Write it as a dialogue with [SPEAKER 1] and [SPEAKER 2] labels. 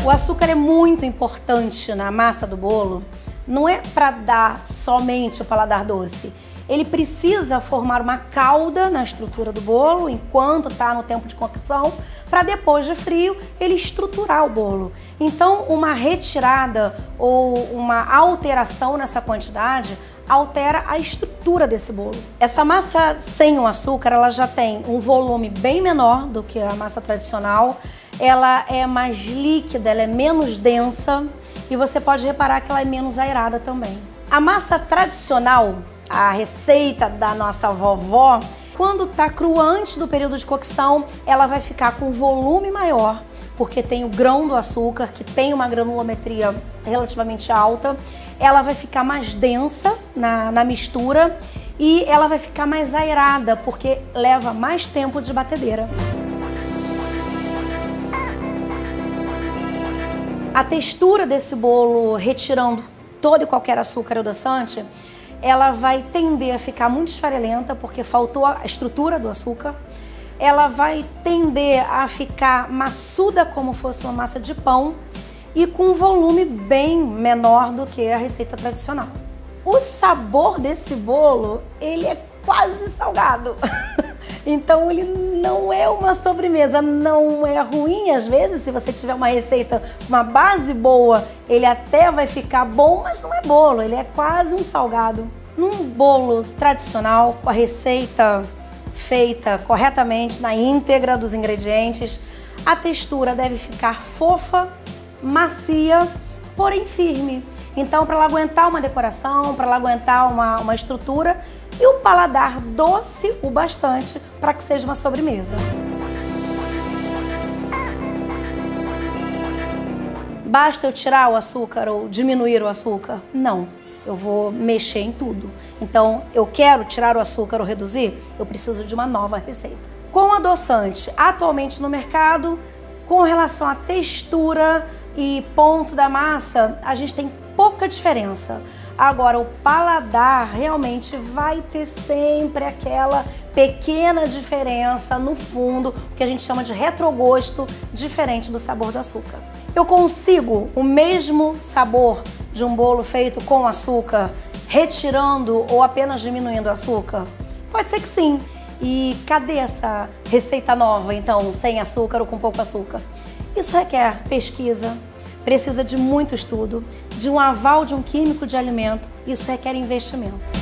[SPEAKER 1] O açúcar é muito importante na massa do bolo, não é para dar somente o paladar doce. Ele precisa formar uma calda na estrutura do bolo enquanto está no tempo de cocção, para depois de frio ele estruturar o bolo. Então, uma retirada ou uma alteração nessa quantidade altera a estrutura desse bolo. Essa massa sem o açúcar, ela já tem um volume bem menor do que a massa tradicional, ela é mais líquida, ela é menos densa e você pode reparar que ela é menos aerada também. A massa tradicional, a receita da nossa vovó, quando está crua antes do período de cocção, ela vai ficar com um volume maior, porque tem o grão do açúcar, que tem uma granulometria relativamente alta. Ela vai ficar mais densa na mistura e ela vai ficar mais aerada, porque leva mais tempo de batedeira. A textura desse bolo, retirando todo e qualquer açúcar adoçante, ela vai tender a ficar muito esfarelenta, porque faltou a estrutura do açúcar. Ela vai tender a ficar maçuda, como fosse uma massa de pão, e com um volume bem menor do que a receita tradicional. O sabor desse bolo, ele é quase salgado. Então ele não é uma sobremesa, não é ruim às vezes. Se você tiver uma receita, uma base boa, ele até vai ficar bom, mas não é bolo, ele é quase um salgado. Num bolo tradicional, com a receita feita corretamente, na íntegra dos ingredientes, a textura deve ficar fofa, macia, porém firme. Então, para ela aguentar uma decoração, para ela aguentar uma estrutura, e o paladar doce o bastante para que seja uma sobremesa. Basta eu tirar o açúcar ou diminuir o açúcar? Não, eu vou mexer em tudo. Então, eu quero tirar o açúcar ou reduzir? Eu preciso de uma nova receita. Com adoçante atualmente no mercado, com relação à textura e ponto da massa, a gente tem pouca diferença. Agora, o paladar realmente vai ter sempre aquela pequena diferença no fundo, que a gente chama de retrogosto, diferente do sabor do açúcar. Eu consigo o mesmo sabor de um bolo feito com açúcar, retirando ou apenas diminuindo o açúcar? Pode ser que sim. E cadê essa receita nova, então, sem açúcar ou com pouco açúcar? Isso requer pesquisa, precisa de muito estudo, de um aval de um químico de alimento, isso requer investimento.